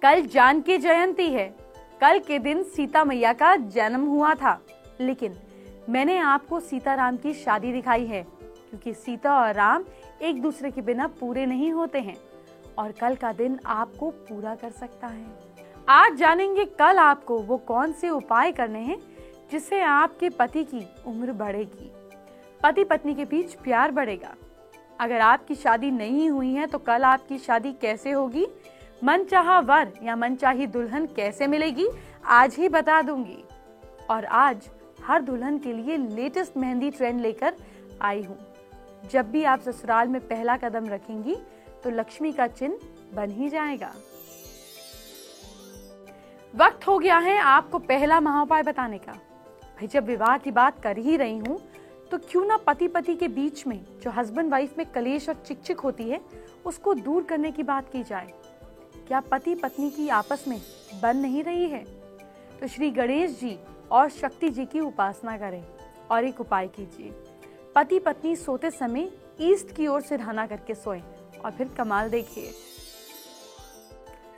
कल जानकी जयंती है। कल के दिन सीता मैया का जन्म हुआ था, लेकिन मैंने आपको सीताराम की शादी दिखाई है, क्योंकि सीता और राम एक दूसरे के बिना पूरे नहीं होते हैं और कल का दिन आपको पूरा कर सकता है। आज जानेंगे कल आपको वो कौन से उपाय करने हैं जिससे आपके पति की उम्र बढ़ेगी, पति पत्नी के बीच प्यार बढ़ेगा। अगर आपकी शादी नहीं हुई है तो कल आपकी शादी कैसे होगी, मनचाहा वर या मनचाही दुल्हन कैसे मिलेगी, आज ही बता दूंगी। और आज हर दुल्हन के लिए लेटेस्ट मेहंदी ट्रेंड लेकर आई हूँ। जब भी आप ससुराल में पहला कदम रखेंगी तो लक्ष्मी का चिन्ह बन ही जाएगा। वक्त हो गया है आपको पहला महाउपाय बताने का। भाई, जब विवाह की बात कर ही रही हूँ तो क्यों ना पति पति के बीच में जो हस्बैंड वाइफ में कलेश और चिकचिक होती है उसको दूर करने की बात की जाए। क्या पति पत्नी की आपस में बन नहीं रही है तो श्री गणेश जी और शक्ति जी की उपासना करें और एक उपाय कीजिए। पति पत्नी सोते समय ईस्ट की ओर सिरहाना करके सोएं और फिर कमाल देखिए।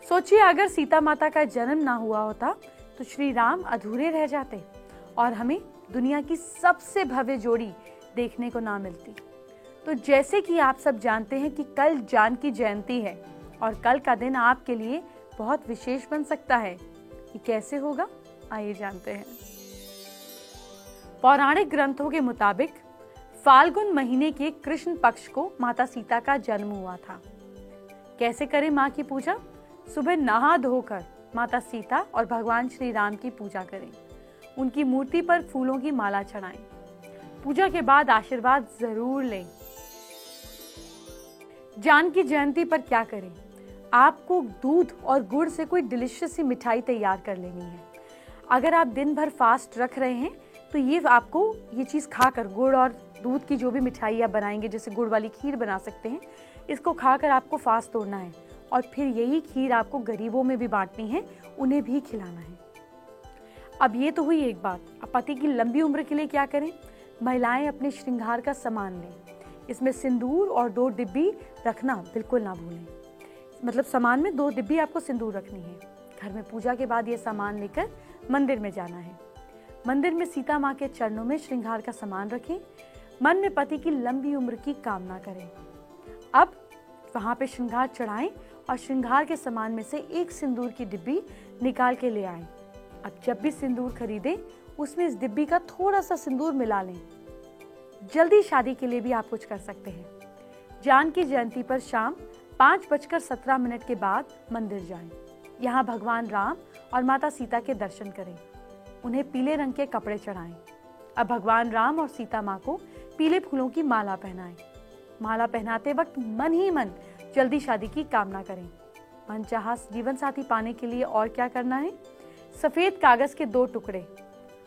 सोचिए, अगर सीता माता का जन्म ना हुआ होता तो श्री राम अधूरे रह जाते और हमें दुनिया की सबसे भव्य जोड़ी देखने को ना मिलती। तो जैसे कि आप सब जानते हैं कि कल जानकी जयंती है और कल का दिन आपके लिए बहुत विशेष बन सकता है। ये कैसे होगा, आइए जानते हैं। पौराणिक ग्रंथों के मुताबिक फाल्गुन महीने के कृष्ण पक्ष को माता सीता का जन्म हुआ था। कैसे करें माँ की पूजा? सुबह नहा धोकर माता सीता और भगवान श्री राम की पूजा करें। उनकी मूर्ति पर फूलों की माला चढ़ाएं। पूजा के बाद आशीर्वाद जरूर लें। जानकी जयंती पर क्या करें? आपको दूध और गुड़ से कोई डिलीशियस सी मिठाई तैयार कर लेनी है। अगर आप दिन भर फास्ट रख रहे हैं तो ये आपको ये चीज़ खाकर, गुड़ और दूध की जो भी मिठाई आप बनाएंगे, जैसे गुड़ वाली खीर बना सकते हैं, इसको खाकर आपको फास्ट तोड़ना है और फिर यही खीर आपको गरीबों में भी बांटनी है, उन्हें भी खिलाना है। अब ये तो हुई एक बात। अब पति की लंबी उम्र के लिए क्या करें? महिलाएं अपने श्रृंगार का सामान लें। इसमें सिंदूर और 2 डिब्बी रखना बिल्कुल ना भूलें। मतलब सामान में 2 डिब्बी आपको सिंदूर रखनी है। घर में पूजा के बाद ये सामान लेकर मंदिर में जाना है। मंदिर में सीता माँ के चरणों में श्रृंगार का सामान रखें। मन में पति की लंबी उम्र की कामना करें। अब वहां पे श्रृंगार चढ़ाएं और श्रृंगार के सामान में से एक सिंदूर की डिब्बी निकाल के ले आएं। अब जब भी सिंदूर खरीदें उसमें इस डिब्बी का थोड़ा सा सिंदूर मिला लें। जल्दी शादी के लिए भी आप कुछ कर सकते हैं। जानकी जयंती पर शाम 5:17 के बाद मंदिर जाएं। यहाँ भगवान राम और माता सीता के दर्शन करें। उन्हें पीले रंग के कपड़े चढ़ाएं। अब भगवान राम और सीता माँ को पीले फूलों की माला पहनाएं। माला पहनाते वक्त मन ही मन जल्दी शादी की कामना करें। मनचाहा जीवन साथी पाने के लिए और क्या करना है? सफेद कागज के 2 टुकड़े,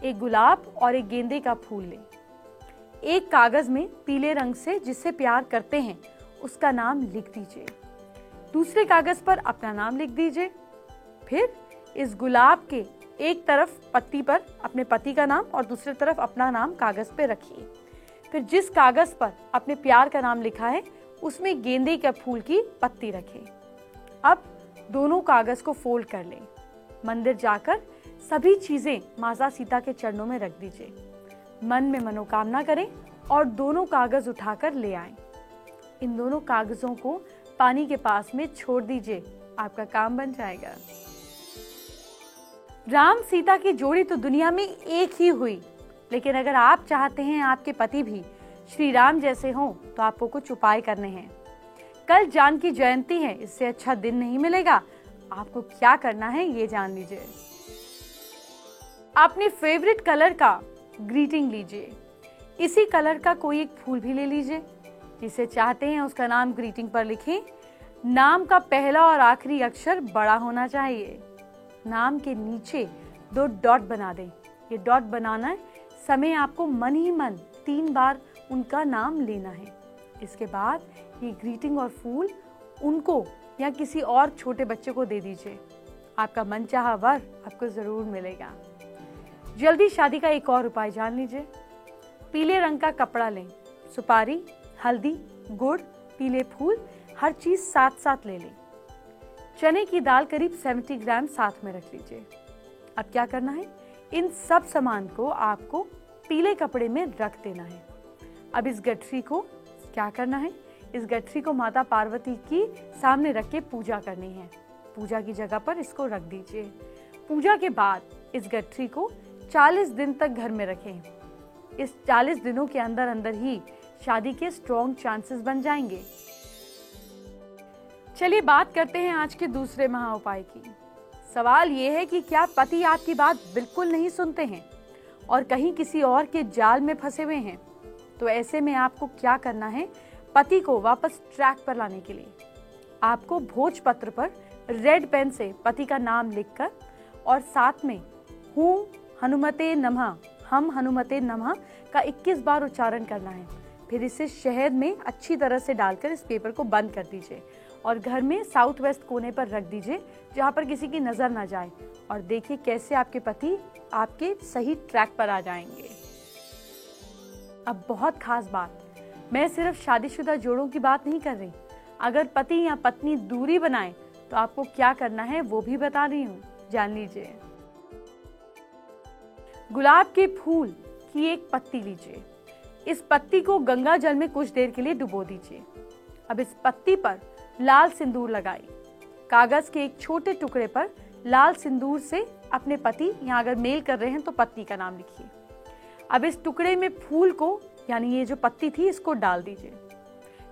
एक गुलाब और एक गेंदे का फूल लें। एक कागज में पीले रंग से जिससे प्यार करते हैं उसका नाम लिख दीजिए। दूसरे कागज पर अपना नाम लिख दीजिए। फिर इस गुलाब के एक तरफ पत्ती पर अपने पति का नाम और दूसरी तरफ अपना नाम कागज पे रखिए। फिर जिस कागज पर अपने प्यार का नाम लिखा है उसमें गेंदे के फूल की पत्ती रखें। अब दोनों कागज को फोल्ड कर लें। मंदिर जाकर सभी चीजें माता सीता के चरणों में रख दीजिए। मन में मनोकामना करें और दोनों कागज उठाकर ले आएं। इन दोनों कागजों को पानी के पास में छोड़ दीजिए। आपका काम बन जाएगा। राम सीता की जोड़ी तो दुनिया में एक ही हुई, लेकिन अगर आप चाहते हैं आपके पति भी श्री राम जैसे हों तो आपको कुछ उपाय करने हैं। कल जानकी जयंती है, इससे अच्छा दिन नहीं मिलेगा। आपको क्या करना है ये जान लीजिए। अपने फेवरेट कलर का ग्रीटिंग लीजिए। इसी कलर का कोई एक फूल भी ले लीजिए। जिसे चाहते हैं उसका नाम ग्रीटिंग पर लिखें। नाम का पहला और आखिरी अक्षर बड़ा होना चाहिए। नाम के नीचे 2 डॉट बना दें। ये डॉट बनाना समय आपको मन ही मन 3 बार उनका नाम लेना है। इसके बाद ये ग्रीटिंग और फूल उनको या किसी और छोटे बच्चे को दे दीजिए। आपका मनचाहा वर आपको जरूर मिलेगा। जल्दी शादी का एक और उपाय जान लीजिए। पीले रंग का कपड़ा लें। सुपारी, हल्दी, गुड़, पीले फूल, हर चीज साथ साथ ले लें। चने की दाल करीब 70 ग्राम साथ में रख लीजिए। अब क्या करना है, इन सब सामान को आपको पीले कपड़े में रख देना है। अब इस गठरी को क्या करना है, इस गठरी को माता पार्वती की सामने रख के पूजा करनी है। पूजा की जगह पर इसको रख दीजिए। पूजा के बाद इस गठरी को 40 दिन तक घर में रखें। इस 40 दिनों के अंदर अंदर ही शादी के स्ट्रॉन्ग चांसेस बन जाएंगे। चलिए बात करते हैं आज के दूसरे महा उपाय की। सवाल ये है कि क्या पति आपकी बात बिल्कुल नहीं सुनते हैं और कहीं किसी और के जाल में फंसे हुए हैं? तो ऐसे में आपको क्या करना है, पति को वापस ट्रैक पर लाने के लिए आपको भोजपत्र पर रेड पेन से पति का नाम लिखकर और साथ में हूँ हनुमते नमः, हम हनुमते नमः का 21 बार उच्चारण करना है। फिर इसे शहद में अच्छी तरह से डालकर इस पेपर को बंद कर दीजिए और घर में साउथ वेस्ट कोने पर रख दीजिए जहाँ पर किसी की नजर ना जाए, और देखिए कैसे आपके पति आपके सही ट्रैक पर आ जाएंगे। अब बहुत खास बात, मैं सिर्फ शादीशुदा जोड़ों की बात नहीं कर रही। अगर पति या पत्नी दूरी बनाए तो आपको क्या करना है वो भी बता रही हूँ, जान लीजिए। गुलाब के फूल की एक पत्ती लीजिए। इस पत्ती को गंगा जल में कुछ देर के लिए डुबो दीजिए। अब इस पत्ती पर लाल सिंदूर लगाइए। कागज के एक छोटे टुकड़े पर लाल सिंदूर से अपने पति या अगर मेल कर रहे हैं तो पत्नी का नाम लिखिए। अब इस टुकड़े में फूल को यानी ये जो पत्ती थी इसको डाल दीजिए।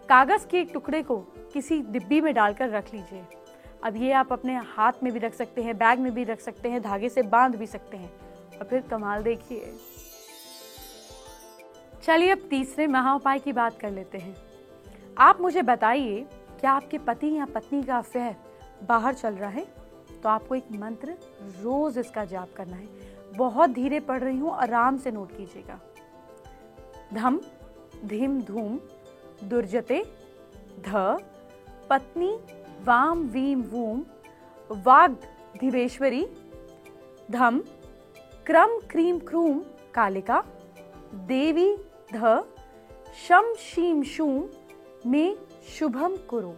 कागज के एक टुकड़े को किसी डिब्बी में डालकर रख लीजिए। अब ये आप अपने हाथ में भी रख सकते हैं, बैग में भी रख सकते हैं, धागे से बांध भी सकते हैं, और फिर कमाल देखिए। चलिए अब तीसरे महा उपाय की बात कर लेते हैं। आप मुझे बताइए, क्या आपके पति या पत्नी का अफेयर बाहर चल रहा है? तो आपको एक मंत्र रोज इसका जाप करना है। बहुत धीरे पढ़ रही हूँ, आराम से नोट कीजिएगा। धम धीम धूम दुर्जते ध पत्नी वाम वीम वूम वाग् धिवेश्वरी धम क्रम क्रीम क्रूम कालिका देवी ध शम शीम शूम में शुभम कुरु।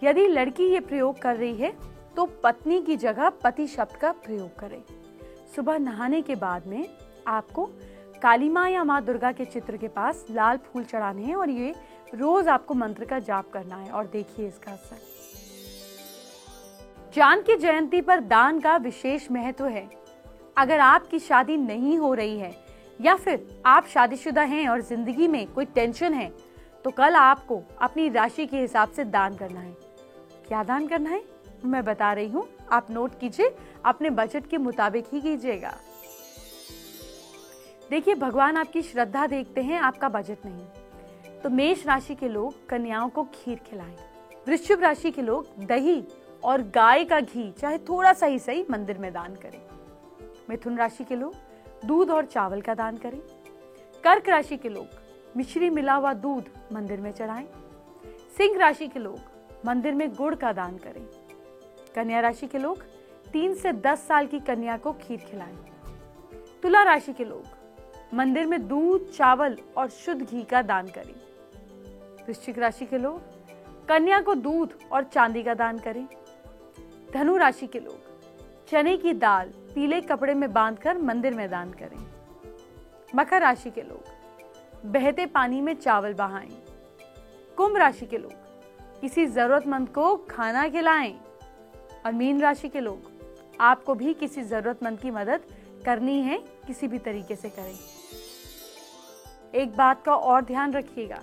यदि लड़की ये प्रयोग कर रही है तो पत्नी की जगह पति शब्द का प्रयोग करें। सुबह नहाने के बाद में आपको काली माँ या माँ दुर्गा के चित्र के पास लाल फूल चढ़ाने हैं और ये रोज आपको मंत्र का जाप करना है, और देखिए इसका असर। जानकी जयंती पर दान का विशेष महत्व है। अगर आपकी शादी नहीं हो रही है या फिर आप शादीशुदा हैं और जिंदगी में कोई टेंशन है, तो कल आपको अपनी राशि के हिसाब से दान करना है। क्या दान करना है मैं बता रही हूँ, आप नोट कीजिए, अपने बजट के मुताबिक ही कीजिएगा। देखिए भगवान आपकी श्रद्धा देखते हैं, आपका बजट नहीं। तो मेष राशि के लोग कन्याओं को खीर खिलाएं। वृश्चिक राशि के लोग दही और गाय का घी चाहे थोड़ा सा ही सही मंदिर में दान करें। मिथुन राशि के लोग दूध और चावल का दान करें। कर्क राशि के लोग मिश्री मिला हुआ दूध मंदिर में चढ़ाएं। सिंह राशि के लोग मंदिर में गुड़ का दान करें। कन्या राशि के लोग 3 से 10 साल की कन्या को खीर खिलाएं। तुला राशि के लोग मंदिर में दूध, चावल और शुद्ध घी का दान करें। वृश्चिक राशि के लोग कन्या को दूध और चांदी का दान करें। धनु राशि के लोग चने की दाल पीले कपड़े में बांधकर मंदिर में दान करें। मकर राशि के लोग बहते पानी में चावल बहाएं। कुंभ राशि के लोग किसी जरूरतमंद को खाना खिलाएं। और मीन राशि के लोग आपको भी किसी जरूरतमंद की मदद करनी है, किसी भी तरीके से करें। एक बात का और ध्यान रखिएगा,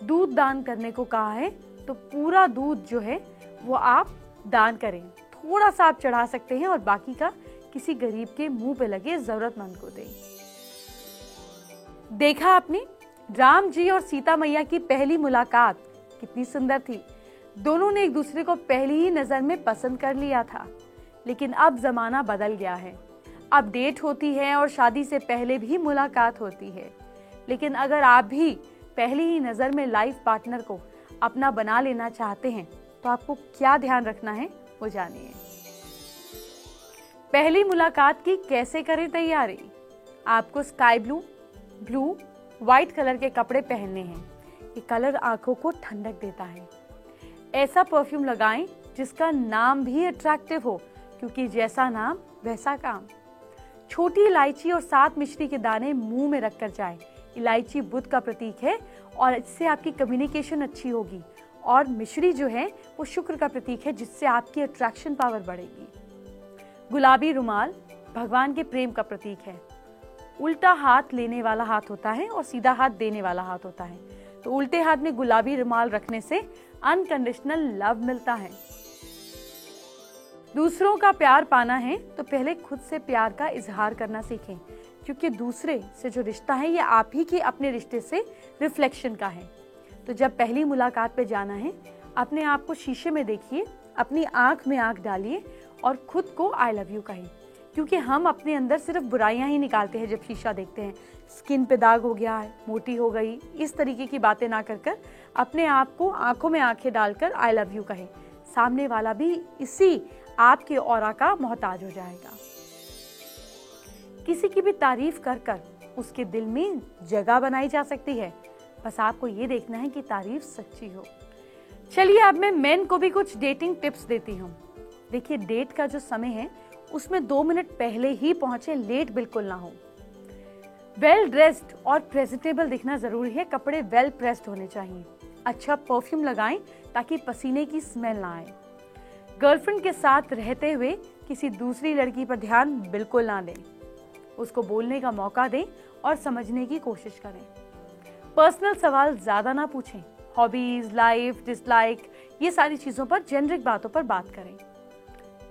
दूध दान करने को कहा है तो पूरा दूध जो है वो आप दान करें। थोड़ा सा आप चढ़ा सकते हैं और बाकी का किसी गरीब के मुंह पे लगे जरूरतमंद को दें। देखा आपने, राम जी और सीता मैया की पहली मुलाकात कितनी सुंदर थी। दोनों ने एक दूसरे को पहली ही नजर में पसंद कर लिया था। लेकिन अब जमाना बदल गया है। अब डेट होती है और शादी से पहले भी मुलाकात होती है। लेकिन अगर आप भी पहली ही नजर में लाइफ पार्टनर को अपना बना लेना चाहते हैं तो आपको क्या ध्यान रखना है वो जानिए। पहली मुलाकात की कैसे करें तैयारी। आपको sky blue, blue, white colour के कपड़े पहनने हैं। ये कलर आंखों को ठंडक देता है। ऐसा परफ्यूम लगाएं जिसका नाम भी अट्रैक्टिव हो, क्योंकि जैसा नाम वैसा काम। छोटी इलायची और 7 मिश्री के दाने मुंह में रखकर जाएं। इलायची बुध का प्रतीक है और इससे आपकी कम्युनिकेशन अच्छी होगी, और मिश्री जो है वो शुक्र का प्रतीक है, जिससे आपकी अट्रैक्शन पावर बढ़ेगी। गुलाबी रुमाल भगवान के प्रेम का प्रतीक है। उल्टा हाथ लेने वाला हाथ होता है और सीधा हाथ देने वाला हाथ होता है, तो उल्टे हाथ में गुलाबी रुमाल रखने से अनकंडीशनल लव मिलता है। दूसरों का प्यार पाना है तो पहले खुद से प्यार का इजहार करना सीखें, क्योंकि दूसरे से जो रिश्ता है ये आप ही के अपने रिश्ते से रिफ्लेक्शन का है। तो जब पहली मुलाकात पे जाना है, अपने आप को शीशे में देखिए, अपनी आंख में आंख डालिए और खुद को आई लव यू कहें, क्योंकि हम अपने अंदर सिर्फ बुराइयां ही निकालते हैं जब शीशा देखते हैं। स्किन पे दाग हो गया है, मोटी हो गई, इस तरीके की बातें ना कर अपने आप को आंखों में आंखें डालकर आई लव यू कहें। सामने वाला भी इसी आपके ऑरा का मोहताज हो जाएगा। किसी की भी तारीफ कर उसके दिल में जगह बनाई जा सकती है, बस आपको ये देखना है कि तारीफ सच्ची हो। चलिए अब मैं मेन को भी कुछ डेटिंग टिप्स देती हूँ। देखिए, डेट का जो समय है उसमें 2 मिनट पहले ही पहुंचे, लेट बिल्कुल ना हो। वेल ड्रेस्ड और प्रेजेंटेबल दिखना जरूरी है, कपड़े वेल प्रेस्ड होने चाहिए। अच्छा परफ्यूम लगाएं ताकि पसीने की स्मेल ना आए। गर्लफ्रेंड के साथ रहते हुए किसी दूसरी लड़की पर ध्यान बिल्कुल ना दें, उसको बोलने का मौका दें और समझने की कोशिश करें। पर्सनल सवाल ज्यादा ना पूछें, हॉबीज, लाइफ, डिसलाइक, ये सारी चीजों पर जेनरिक बातों पर बात करें।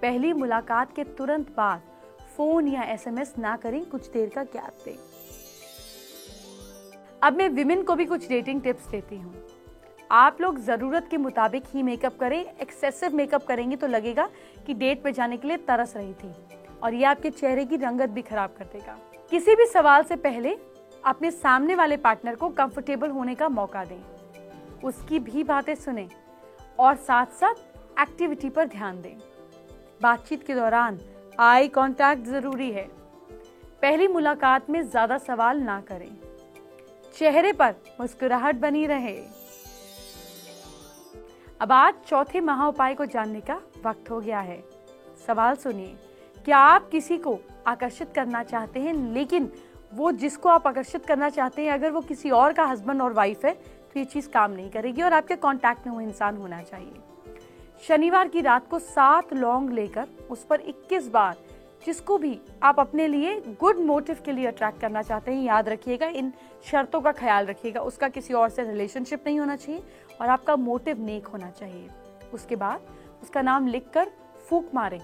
पहली मुलाकात के तुरंत बाद फोन या एसएमएस ना करें, कुछ देर का गैप दें। अब मैं विमेन को भी कुछ डेटिंग टिप्स देती हूँ। आप लोग जरूरत के मुताबिक ही मेकअप करें। एक्सेसिव मेकअप करेंगे तो लगेगा कि डेट पे जाने के लिए तरस रही थी, और ये आपके चेहरे की रंगत भी खराब कर देगा। किसी भी सवाल से पहले अपने सामने वाले पार्टनर को कंफर्टेबल होने का मौका दें, उसकी भी बातें सुनें और साथ साथ एक्टिविटी पर ध्यान दें। बातचीत के दौरान आई कांटेक्ट जरूरी है। पहली मुलाकात में ज्यादा सवाल ना करें, चेहरे पर मुस्कुराहट बनी रहे। अब आज चौथे महा उपाय को जानने का वक्त हो गया है। सवाल सुनिए, क्या आप किसी को आकर्षित करना चाहते हैं, लेकिन वो जिसको आप आकर्षित करना चाहते हैं अगर वो किसी और का हस्बैंड और वाइफ है तो ये चीज काम नहीं करेगी, और आपके कांटेक्ट में वो इंसान होना चाहिए। शनिवार की रात को 7 लौंग लेकर उस पर 21 बार, जिसको भी आप अपने लिए गुड मोटिव के लिए अट्रैक्ट करना चाहते हैं, याद रखिएगा, इन शर्तों का ख्याल रखिएगा। उसका किसी और से रिलेशनशिप नहीं होना चाहिए और आपका मोटिव नेक होना चाहिए। उसके बाद उसका नाम लिखकर फूंक मारें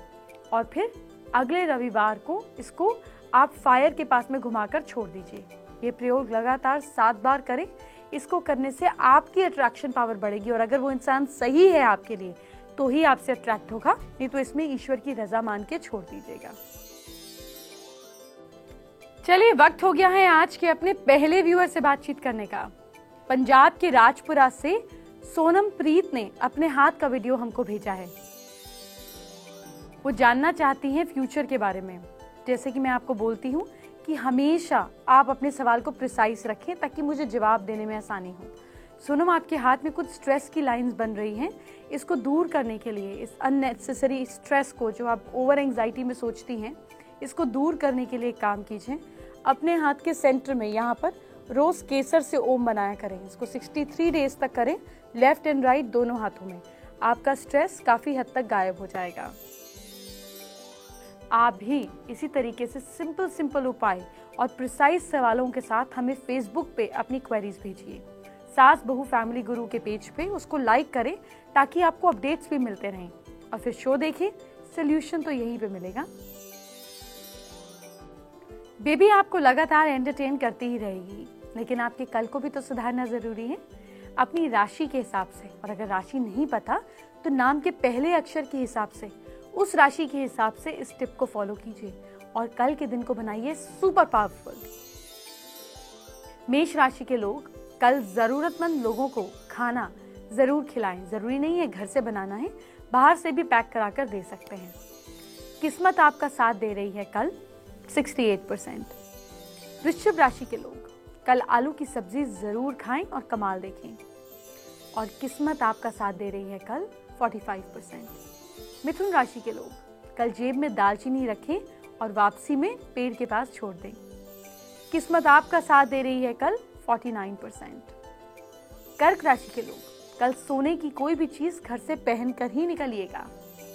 और फिर अगले रविवार को इसको आप फायर के पास में घुमाकर छोड़ दीजिए। ये प्रयोग लगातार 7 बार करें। इसको करने से आपकी अट्रैक्शन पावर बढ़ेगी, और अगर वो इंसान सही है आपके लिए तो ही आपसे अट्रैक्ट होगा, नहीं तो इसमें ईश्वर की रजा मान के छोड़ दीजिएगा। चलिए, वक्त हो गया है आज के अपने पहले व्यूअर से बातचीत करने का। पंजाब के राजपुरा से सोनम प्रीत ने अपने हाथ का वीडियो हमको भेजा है। वो जानना चाहती हैं फ्यूचर के बारे में। जैसे कि मैं आपको बोलती हूँ कि हमेशा आप अपने सवाल को प्रिसाइज रखें ताकि मुझे जवाब देने में आसानी हो। सोनम, आपके हाथ में कुछ स्ट्रेस की लाइंस बन रही हैं। इसको दूर करने के लिए, इस अननेसेसरी स्ट्रेस को जो आप ओवर एंजाइटी में सोचती हैं, इसको दूर करने के लिए एक काम कीजिए। अपने हाथ के सेंटर में यहाँ पर रोज केसर से ओम बनाया करें। इसको 63 डेज तक करें, लेफ्ट एंड राइट दोनों हाथों में। आपका स्ट्रेस काफी हद तक गायब हो जाएगा। आप भी इसी तरीके से सिंपल उपाय और प्रिसाइज सवालों के साथ हमें फेसबुक पे अपनी क्वेरीज भेजिए। सास बहू फैमिली गुरु के पेज पे उसको लाइक करें ताकि आपको अपडेट्स भी मिलते रहें, और फिर शो देखें। सोल्यूशन तो यहीं पे मिलेगा। बेबी आपको लगातार एंटरटेन करती ही रहेगी, लेकिन आपके कल को भी तो सुधारना जरूरी है अपनी राशि के हिसाब से। और अगर राशि नहीं पता तो नाम के पहले अक्षर के हिसाब से, उस राशि के हिसाब से इस टिप को फॉलो कीजिए और कल के दिन को बनाइए सुपर पावरफुल। मेष राशि के लोग कल जरूरतमंद लोगों को खाना जरूर खिलाएं। जरूरी नहीं है घर से बनाना है, बाहर से भी पैक कराकर दे सकते हैं। किस्मत आपका साथ दे रही है कल 68%। वृश्चिक राशि के लोग कल आलू की सब्जी जरूर खाएं और कमाल देखें, और किस्मत आपका साथ दे रही है कल 45%। मिथुन राशि के लोग कल जेब में दालचीनी रखें और वापसी में पेड़ के पास छोड़ दें। किस्मत आपका साथ दे रही है कल 49%। कर्क राशि के लोग कल सोने की कोई भी चीज घर से पहनकर ही निकलिएगा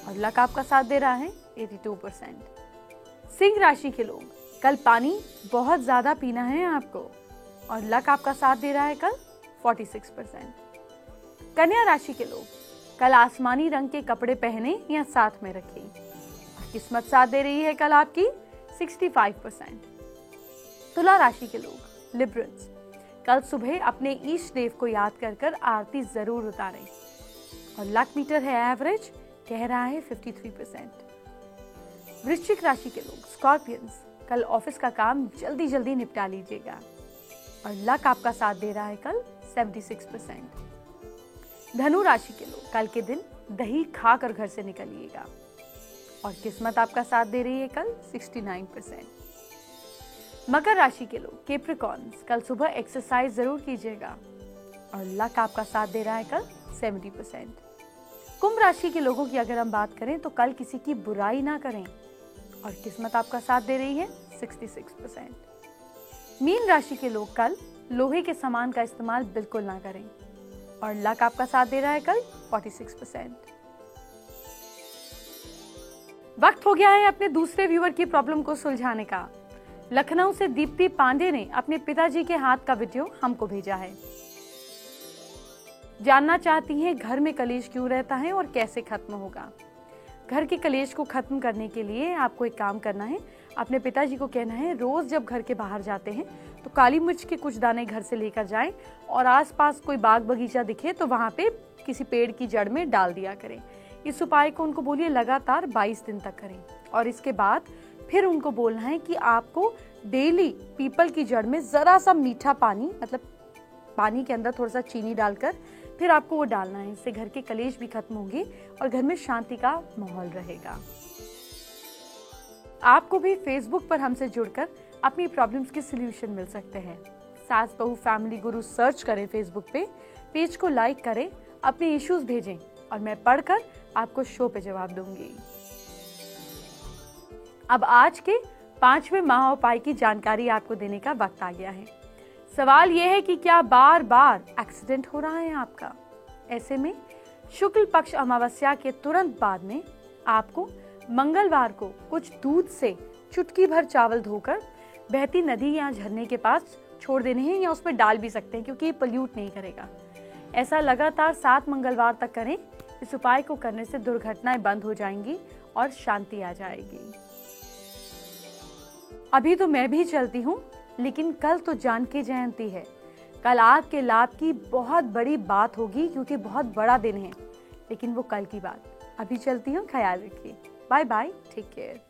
और लक आपका साथ दे रहा है 82%। सिंह राशि के लोग कल पानी बहुत ज्यादा पीना है आपको और लक आपका साथ दे रहा है कल 46%। कन्या राशि के लोग कल आसमानी रंग के कपड़े पहने या साथ में रखें और किस्मत साथ दे रही है कल आपकी 65%। तुला राशि के लोग लिबरल्स कल सुबह अपने ईष्ट देव को याद कर आरती जरूर उतारें और लक मीटर है एवरेज, कह रहा है 53%। वृश्चिक राशि के लोग स्कॉर्पियंस कल ऑफिस का काम जल्दी जल्दी निपटा लीजिएगा और लक आपका साथ दे रहा है कल 76%। धनु राशि के लोग कल के दिन दही खाकर घर से निकलिएगा और किस्मत आपका साथ दे रही है कल 69%। मकर राशि के लोग कैप्रिकॉर्न्स कल सुबह एक्सरसाइज जरूर कीजिएगा और लक आपका साथ दे रहा है कल 70%। कुंभ राशि के लोगों की अगर हम बात करें तो कल किसी की बुराई ना करें और किस्मत आपका साथ दे रही है 66%। मीन राशि के लोग कल लोहे के सामान का इस्तेमाल बिल्कुल ना करें और लक आपका साथ दे रहा है कल 46%। वक्त हो गया है अपने दूसरे व्यूअर की प्रॉब्लम को सुलझाने का। लखनऊ से दीप्ति पांडे ने अपने पिताजी के हाथ का वीडियो हमको भेजा है। जानना चाहती हैं घर में कलेश क्यों रहता है और कैसे खत्म होगा। घर के कलेश को खत्म करने के लिए आपको एक काम करना है। अपने पिताजी को कहना है रोज जब घर के बाहर जाते हैं तो काली मिर्च के कुछ दाने घर से लेकर जाएं और आसपास कोई बाग बगीचा दिखे तो वहां पे किसी पेड़ की जड़ में डाल दिया करें। इस उपाय को उनको बोलिए लगातार 22 दिन तक करें और इसके बाद फिर उनको बोलना है कि आपको डेली पीपल की जड़ में जरा सा मीठा पानी, मतलब पानी के अंदर थोड़ा सा चीनी डालकर फिर आपको वो डालना है। इससे घर के कलेश भी खत्म होंगे और घर में शांति का माहौल रहेगा। आपको भी फेसबुक पर हमसे जुड़कर अपनी प्रॉब्लम्स के सॉल्यूशन मिल सकते हैं। सास बहू फैमिली गुरु सर्च करें फेसबुक पे, पेज को लाइक करें, अपने इश्यूज भेजें और मैं पढ़कर आपको शो पे जवाब दूंगी। अब आज के 5वें महाउपाय की जानकारी आपको देने का वक्त आ गया है। सवाल यह है कि क्या बार बार एक्सीडेंट हो रहा है आपका? ऐसे में शुक्ल पक्ष अमावस्या के तुरंत बाद में आपको मंगलवार को कुछ दूध से चुटकी भर चावल धोकर बहती नदी या झरने के पास छोड़ देने हैं या उसमें डाल भी सकते हैं क्योंकि ये पल्यूट नहीं करेगा। ऐसा लगातार 7 मंगलवार तक करें। इस उपाय को करने से दुर्घटनाएं बंद हो जाएंगी और शांति आ जाएगी। अभी तो मैं भी चलती हूँ, लेकिन कल तो जानकी जयंती है। कल आपके लाभ की बहुत बड़ी बात होगी क्योंकि बहुत बड़ा दिन है, लेकिन वो कल की बात। अभी चलती हूँ, ख्याल रखिए। Bye bye, take care.